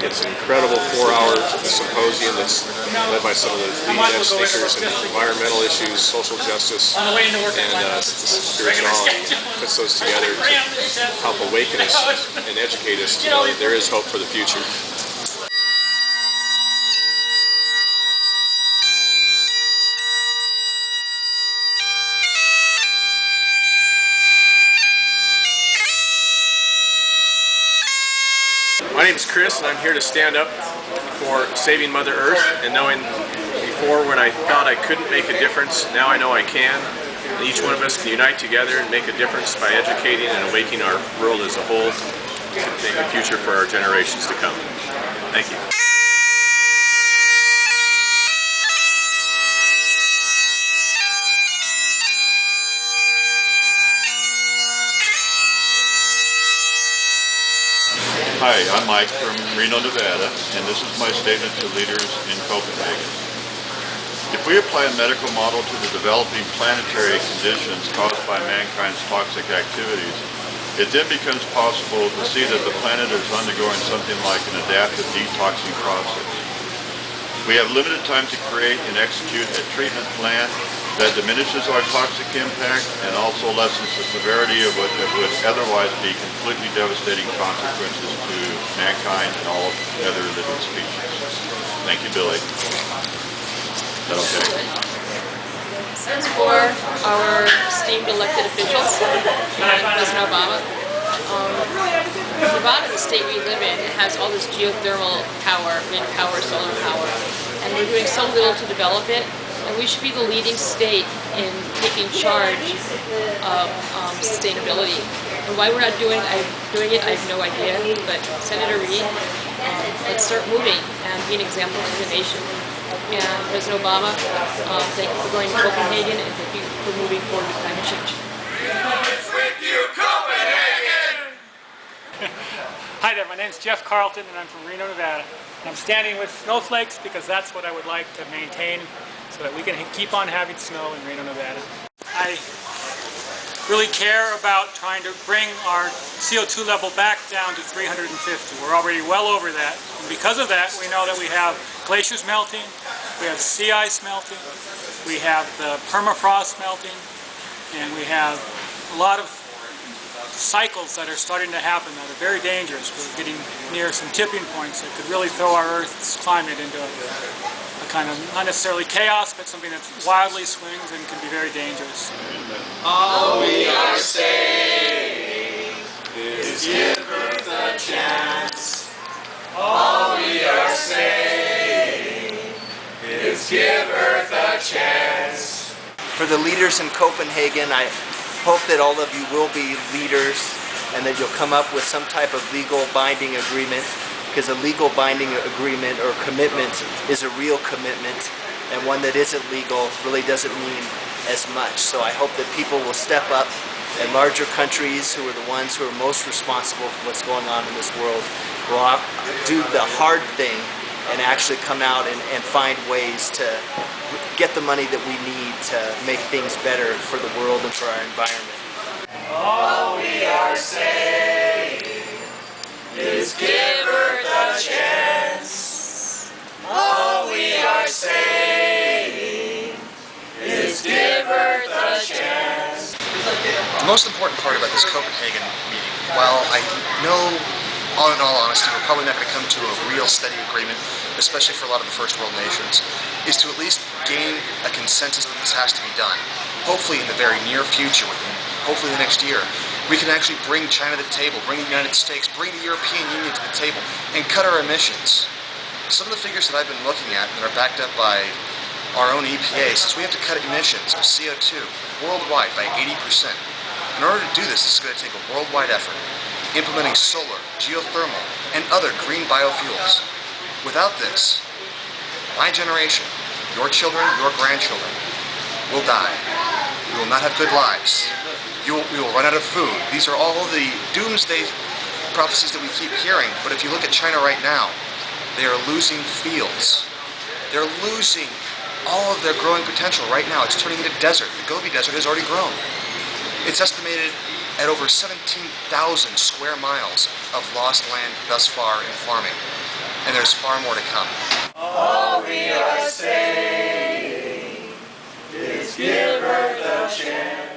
It's an incredible 4-hour symposium that's led by some of the leading edge thinkers in environmental issues, social justice, and spirituality. Puts those together to help awaken us and educate us to know that there is hope for the future. My name is Chris, and I'm here to stand up for saving Mother Earth, and knowing before when I thought I couldn't make a difference, now I know I can. And each one of us can unite together and make a difference by educating and awakening our world as a whole to make a future for our generations to come. Thank you. Hi, I'm Mike from Reno, Nevada, and this is my statement to leaders in Copenhagen. If we apply a medical model to the developing planetary conditions caused by mankind's toxic activities, it then becomes possible to see that the planet is undergoing something like an adaptive detoxing process. We have limited time to create and execute a treatment plan that diminishes our toxic impact and also lessens the severity of what would otherwise be completely devastating consequences to mankind and all other living species. Thank you, Billy. Is that okay? It's for our esteemed elected officials, President Obama. Nevada, the state we live in, has all this geothermal power, wind power, solar power, and we're doing so little to develop it. And we should be the leading state in taking charge of sustainability. And why we're not doing it, I have no idea. But Senator Reid, let's start moving and be an example to the nation. And President Obama, thank you for going to Copenhagen, and thank you for moving forward with climate change. With you, Copenhagen! Hi there, my name is Jeff Carlton, and I'm from Reno, Nevada. And I'm standing with snowflakes because that's what I would like to maintain, so that we can keep on having snow in Reno, Nevada. I really care about trying to bring our CO2 level back down to 350. We're already well over that. And because of that, we know that we have glaciers melting, we have sea ice melting, we have the permafrost melting, and we have a lot of cycles that are starting to happen that are very dangerous. We're getting near some tipping points that could really throw our Earth's climate into a kind of, not necessarily chaos, but something that wildly swings and can be very dangerous. All we are saying is give Earth a chance. All we are saying is give Earth a chance. For the leaders in Copenhagen, I hope that all of you will be leaders and that you'll come up with some type of legal binding agreement, because a legal binding agreement or commitment is a real commitment, and one that isn't legal really doesn't mean as much. So I hope that people will step up, and larger countries who are the ones who are most responsible for what's going on in this world will do the hard thing and actually come out and find ways to get the money that we need to make things better for the world and for our environment. All we are saying is give Earth a chance. All we are saying is give Earth a chance. The most important part about this Copenhagen meeting, while I know, in all honesty, we're probably not going to come to a real steady agreement, especially for a lot of the first world nations, is to at least gain a consensus that this has to be done. Hopefully in the very near future, hopefully the next year, we can actually bring China to the table, bring the United States, bring the European Union to the table, and cut our emissions. Some of the figures that I've been looking at that are backed up by our own EPA says we have to cut emissions of CO2 worldwide by 80%. In order to do this, it's going to take a worldwide effort, implementing solar, geothermal, and other green biofuels. Without this, my generation, your children, your grandchildren, will die. We will not have good lives. We will run out of food. These are all the doomsday prophecies that we keep hearing, but if you look at China right now, they are losing fields. They're losing all of their growing potential right now. It's turning into desert. The Gobi Desert has already grown. It's estimated at over 17,000 square miles of lost land thus far in farming. and there's far more to come. All we are saying is give Earth a chance.